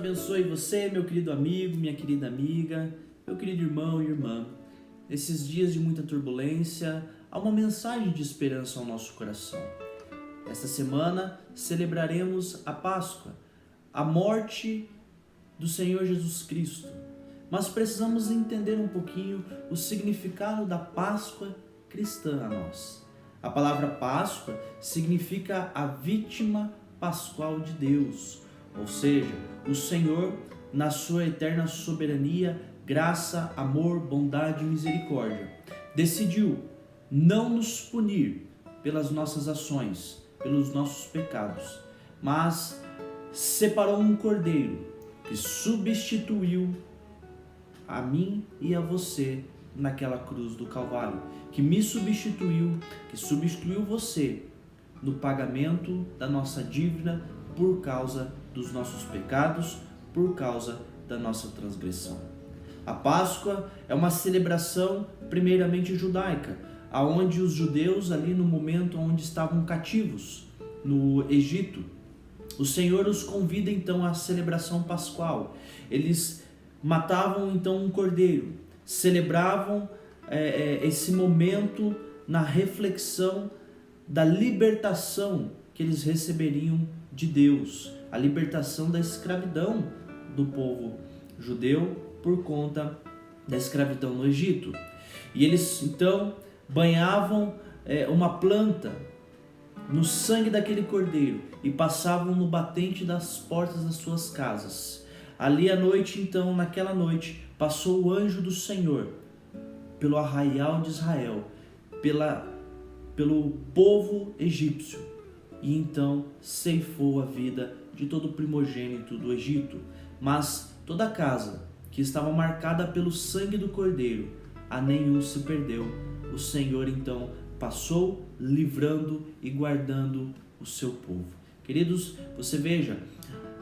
abençoe você, meu querido amigo, minha querida amiga, meu querido irmão e irmã. Nesses dias de muita turbulência, há uma mensagem de esperança ao nosso coração. Esta semana celebraremos a Páscoa, a morte do Senhor Jesus Cristo. Mas precisamos entender um pouquinho o significado da Páscoa cristã a nós. A palavra Páscoa significa a vítima pascual de Deus, ou seja, o Senhor, na sua eterna soberania, graça, amor, bondade e misericórdia, decidiu não nos punir pelas nossas ações, pelos nossos pecados, mas separou um cordeiro que substituiu a mim e a você naquela cruz do Calvário, que me substituiu, que substituiu você no pagamento da nossa dívida por causa dos nossos pecados, por causa da nossa transgressão. A Páscoa é uma celebração primeiramente judaica, aonde os judeus ali no momento onde estavam cativos no Egito, o Senhor os convida então à celebração pascual. Eles matavam então um cordeiro, celebravam esse momento na reflexão da libertação que eles receberiam de Deus, a libertação da escravidão do povo judeu por conta da escravidão no Egito. E eles então banhavam uma planta no sangue daquele cordeiro e passavam no batente das portas das suas casas. Ali à noite, então, naquela noite, passou o anjo do Senhor pelo arraial de Israel, pelo povo egípcio, e então ceifou a vida de todo o primogênito do Egito. Mas toda a casa que estava marcada pelo sangue do cordeiro, a nenhum se perdeu. O Senhor então passou livrando e guardando o seu povo. Queridos, você veja,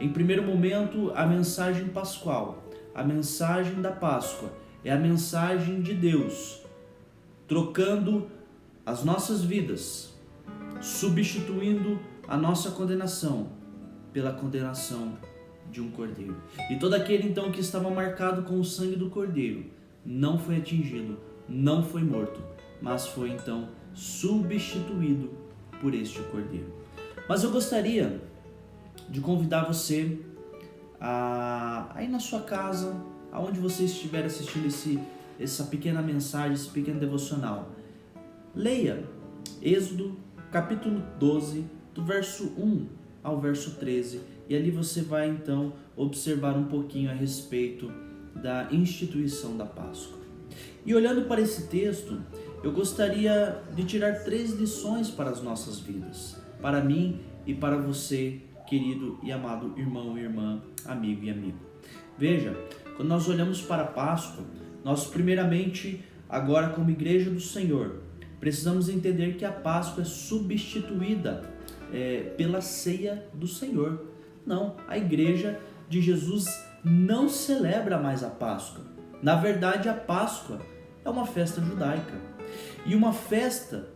em primeiro momento, a mensagem pascual, a mensagem da Páscoa, é a mensagem de Deus, trocando as nossas vidas, substituindo a nossa condenação pela condenação de um cordeiro. E todo aquele então que estava marcado com o sangue do cordeiro não foi atingido, não foi morto, mas foi então substituído por este cordeiro. Mas eu gostaria de convidar você a ir na sua casa, aonde você estiver assistindo essa pequena mensagem, esse pequeno devocional. Leia Êxodo capítulo 12, do verso 1 ao verso 13, e ali você vai então observar um pouquinho a respeito da instituição da Páscoa. E olhando para esse texto, eu gostaria de tirar 3 lições para as nossas vidas, para mim e para você, querido e amado irmão e irmã, amigo e amigo. Veja, quando nós olhamos para a Páscoa, nós primeiramente, agora como igreja do Senhor, precisamos entender que a Páscoa é substituída pela ceia do Senhor. Não, a igreja de Jesus não celebra mais a Páscoa. Na verdade, a Páscoa é uma festa judaica. E uma festa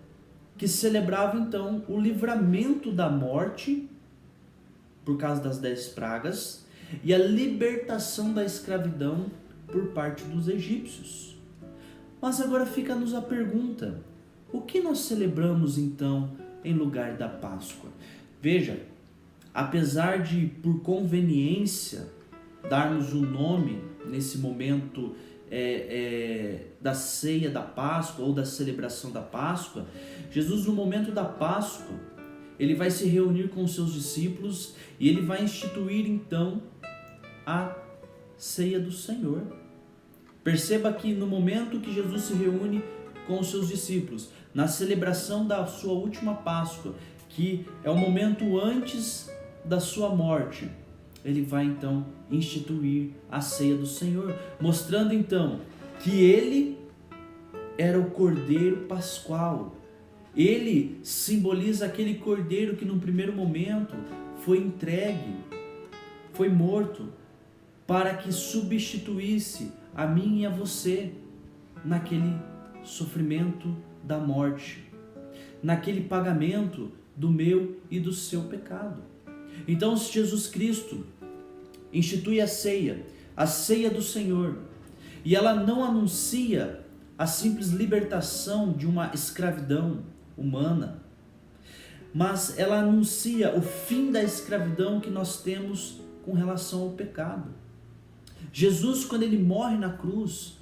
que celebrava então o livramento da morte por causa das 10 pragas e a libertação da escravidão por parte dos egípcios. Mas agora fica-nos a pergunta: o que nós celebramos então em lugar da Páscoa? Veja, apesar de por conveniência darmos um nome nesse momento da ceia da Páscoa ou da celebração da Páscoa, Jesus no momento da Páscoa, ele vai se reunir com os seus discípulos e ele vai instituir então a ceia do Senhor. Perceba que no momento que Jesus se reúne com os seus discípulos, na celebração da sua última Páscoa, que é o momento antes da sua morte, ele vai então instituir a ceia do Senhor, mostrando então que ele era o Cordeiro Pascual. Ele simboliza aquele cordeiro que no primeiro momento foi entregue, foi morto, para que substituísse a mim e a você naquele sofrimento da morte, naquele pagamento do meu e do seu pecado. Então Jesus Cristo, institui a ceia do Senhor. E ela não anuncia a simples libertação de uma escravidão humana, mas ela anuncia o fim da escravidão que nós temos com relação ao pecado. Jesus, quando ele morre na cruz,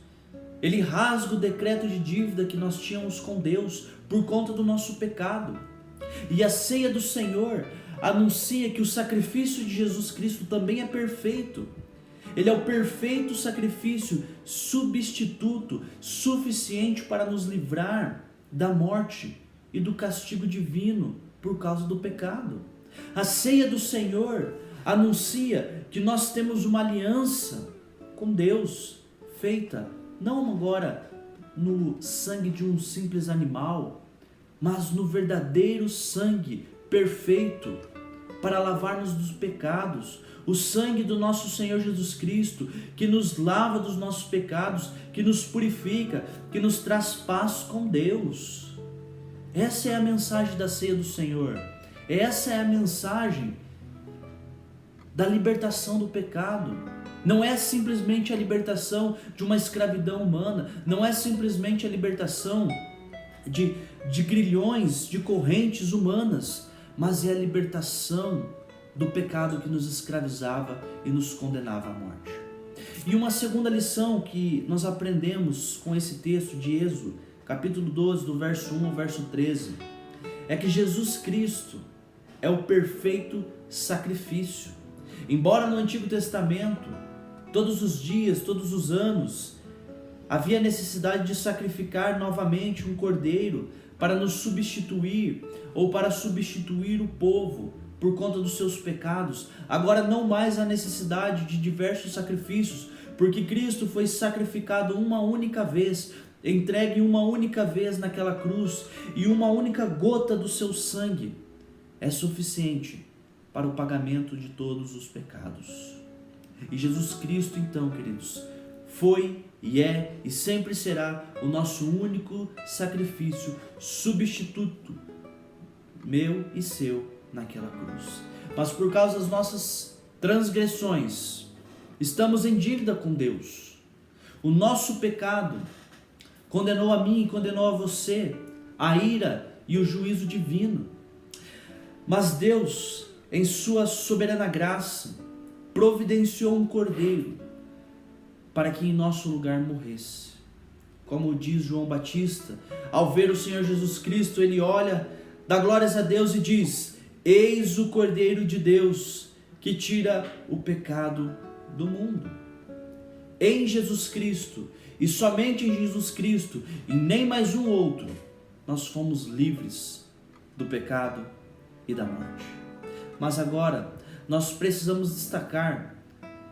ele rasga o decreto de dívida que nós tínhamos com Deus por conta do nosso pecado. E a ceia do Senhor anuncia que o sacrifício de Jesus Cristo também é perfeito. Ele é o perfeito sacrifício, substituto, suficiente para nos livrar da morte e do castigo divino por causa do pecado. A ceia do Senhor anuncia que nós temos uma aliança com Deus, feita não agora no sangue de um simples animal, mas no verdadeiro sangue perfeito para lavar-nos dos pecados. O sangue do nosso Senhor Jesus Cristo, que nos lava dos nossos pecados, que nos purifica, que nos traz paz com Deus. Essa é a mensagem da ceia do Senhor. Essa é a mensagem da libertação do pecado. Não é simplesmente a libertação de uma escravidão humana, não é simplesmente a libertação de grilhões, de correntes humanas, mas é a libertação do pecado que nos escravizava e nos condenava à morte. E uma segunda lição que nós aprendemos com esse texto de Êxodo, capítulo 12, do verso 1 ao verso 13, é que Jesus Cristo é o perfeito sacrifício. Embora no Antigo Testamento, todos os dias, todos os anos, havia necessidade de sacrificar novamente um cordeiro para nos substituir ou para substituir o povo por conta dos seus pecados. Agora não mais há necessidade de diversos sacrifícios, porque Cristo foi sacrificado uma única vez, entregue uma única vez naquela cruz, e uma única gota do seu sangue é suficiente para o pagamento de todos os pecados. E Jesus Cristo, então, queridos, foi e é e sempre será o nosso único sacrifício, substituto meu e seu naquela cruz. Mas por causa das nossas transgressões, estamos em dívida com Deus. O nosso pecado condenou a mim e condenou a você, a ira e o juízo divino. Mas Deus, em sua soberana graça, providenciou um cordeiro para que em nosso lugar morresse. Como diz João Batista, ao ver o Senhor Jesus Cristo, ele olha, dá glórias a Deus e diz: eis o Cordeiro de Deus que tira o pecado do mundo. Em Jesus Cristo, e somente em Jesus Cristo, e nem mais um outro, nós fomos livres do pecado e da morte. Mas agora, nós precisamos destacar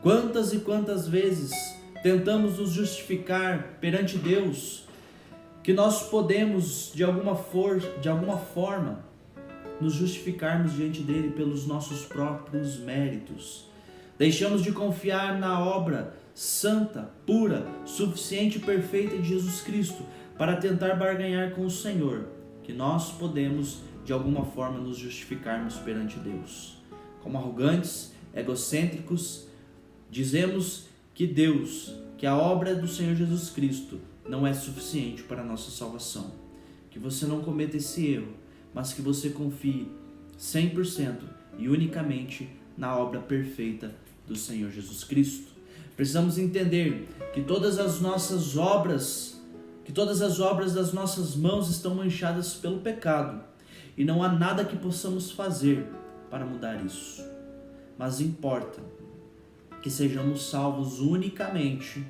quantas e quantas vezes tentamos nos justificar perante Deus, que nós podemos de alguma forma nos justificarmos diante dele pelos nossos próprios méritos. Deixamos de confiar na obra santa, pura, suficiente e perfeita de Jesus Cristo para tentar barganhar com o Senhor, que nós podemos de alguma forma nos justificarmos perante Deus. Como arrogantes, egocêntricos, dizemos que a obra do Senhor Jesus Cristo não é suficiente para a nossa salvação. Que você não cometa esse erro, mas que você confie 100% e unicamente na obra perfeita do Senhor Jesus Cristo. Precisamos entender que todas as obras das nossas mãos estão manchadas pelo pecado e não há nada que possamos fazer para mudar isso. Mas importa que sejamos salvos unicamente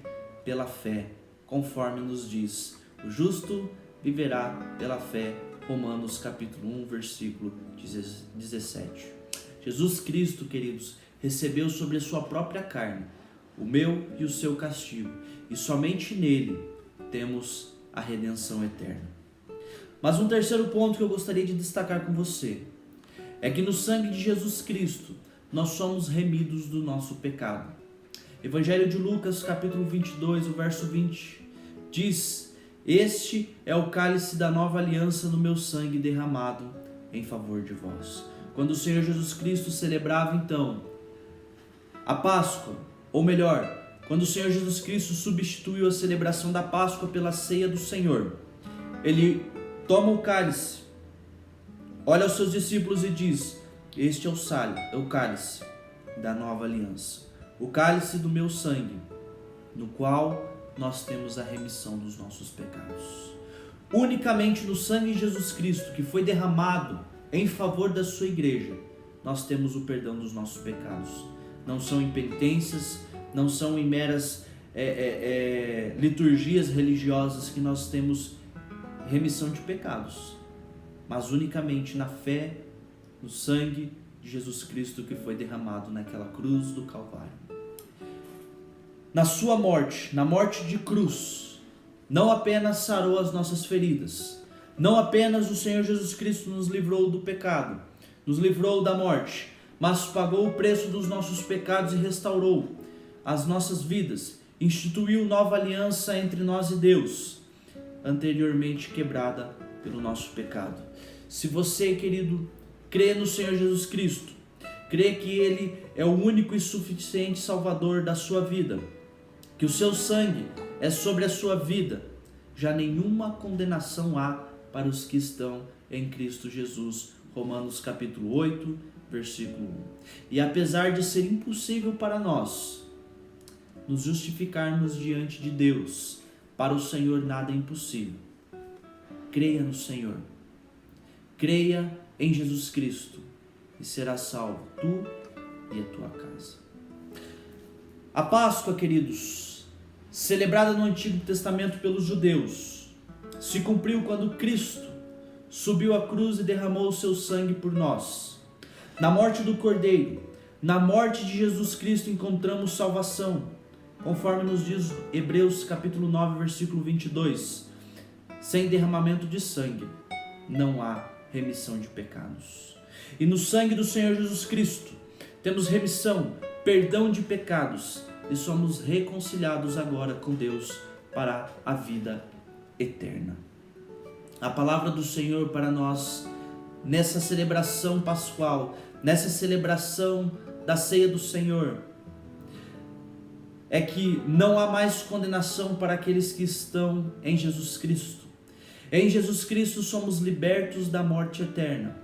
pela fé, conforme nos diz: o justo viverá pela fé. Romanos capítulo 1, versículo 17. Jesus Cristo, queridos, recebeu sobre a sua própria carne o meu e o seu castigo, e somente nele temos a redenção eterna. Mas um terceiro ponto que eu gostaria de destacar com você é que no sangue de Jesus Cristo nós somos remidos do nosso pecado. Evangelho de Lucas, capítulo 22, o verso 20, diz: este é o cálice da nova aliança no meu sangue derramado em favor de vós. Quando o Senhor Jesus Cristo celebrava então A Páscoa, ou melhor, quando o Senhor Jesus Cristo substituiu a celebração da Páscoa pela ceia do Senhor, ele toma o cálice, olha aos seus discípulos e diz: este é o cálice da nova aliança, o cálice do meu sangue, no qual nós temos a remissão dos nossos pecados. Unicamente no sangue de Jesus Cristo, que foi derramado em favor da sua igreja, nós temos o perdão dos nossos pecados. Não são em penitências, não são em meras liturgias religiosas que nós temos remissão de pecados, mas unicamente na fé no sangue de Jesus Cristo que foi derramado naquela cruz do Calvário. Na sua morte, na morte de cruz, não apenas sarou as nossas feridas, não apenas o Senhor Jesus Cristo nos livrou do pecado, nos livrou da morte, mas pagou o preço dos nossos pecados e restaurou as nossas vidas, instituiu nova aliança entre nós e Deus, anteriormente quebrada pelo nosso pecado. Se você, querido, crê no Senhor Jesus Cristo, crê que Ele é o único e suficiente Salvador da sua vida, que o seu sangue é sobre a sua vida, já nenhuma condenação há para os que estão em Cristo Jesus. Romanos capítulo 8, versículo 1. E apesar de ser impossível para nós nos justificarmos diante de Deus, para o Senhor nada é impossível. Creia no Senhor, creia em Jesus Cristo e serás salvo, tu e a tua casa. A Páscoa, queridos, celebrada no Antigo Testamento pelos judeus, se cumpriu quando Cristo subiu à cruz e derramou o seu sangue por nós. Na morte do Cordeiro, na morte de Jesus Cristo encontramos salvação, conforme nos diz Hebreus capítulo 9, versículo 22. Sem derramamento de sangue não há remissão de pecados. E no sangue do Senhor Jesus Cristo temos remissão, perdão de pecados e somos reconciliados agora com Deus para a vida eterna. A palavra do Senhor para nós nessa celebração pascual, nessa celebração da ceia do Senhor, é que não há mais condenação para aqueles que estão em Jesus Cristo. Em Jesus Cristo somos libertos da morte eterna.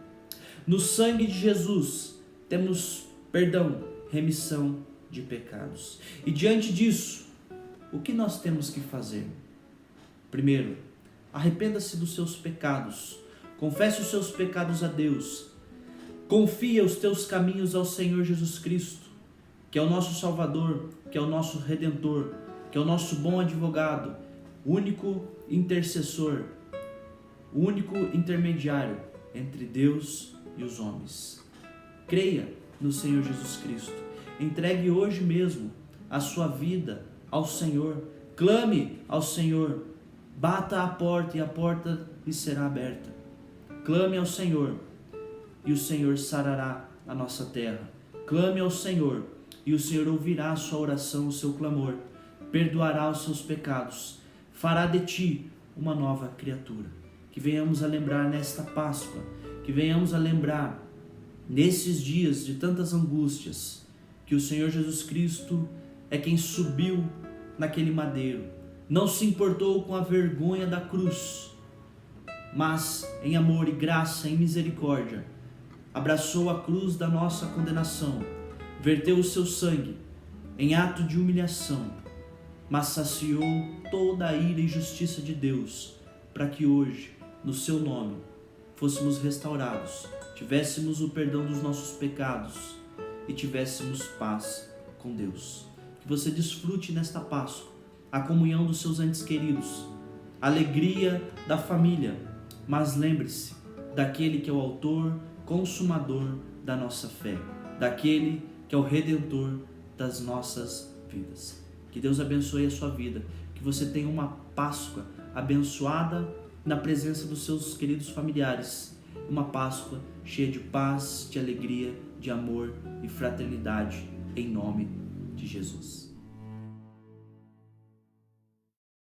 No sangue de Jesus temos perdão, remissão de pecados. E diante disso, o que nós temos que fazer? Primeiro, arrependa-se dos seus pecados. Confesse os seus pecados a Deus. Confia os teus caminhos ao Senhor Jesus Cristo, que é o nosso Salvador, que é o nosso Redentor, que é o nosso bom advogado, o único intercessor, o único intermediário entre Deus e os homens. Creia no Senhor Jesus Cristo. Entregue hoje mesmo a sua vida ao Senhor. Clame ao Senhor. Bata a porta e a porta lhe será aberta. Clame ao Senhor e o Senhor sarará a nossa terra. Clame ao Senhor e o Senhor ouvirá a sua oração, o seu clamor. Perdoará os seus pecados. Fará de ti uma nova criatura. Que venhamos a lembrar nesta Páscoa, que venhamos a lembrar nesses dias de tantas angústias, que o Senhor Jesus Cristo é quem subiu naquele madeiro, não se importou com a vergonha da cruz, mas em amor e graça, em misericórdia, abraçou a cruz da nossa condenação, verteu o seu sangue em ato de humilhação, mas saciou toda a ira e justiça de Deus, para que hoje, no seu nome, fôssemos restaurados, tivéssemos o perdão dos nossos pecados e tivéssemos paz com Deus. Que você desfrute nesta Páscoa a comunhão dos seus entes queridos, a alegria da família, mas lembre-se daquele que é o autor, consumador da nossa fé, daquele que é o Redentor das nossas vidas. Que Deus abençoe a sua vida, que você tenha uma Páscoa abençoada na presença dos seus queridos familiares, uma Páscoa cheia de paz, de alegria, de amor e fraternidade, em nome de Jesus.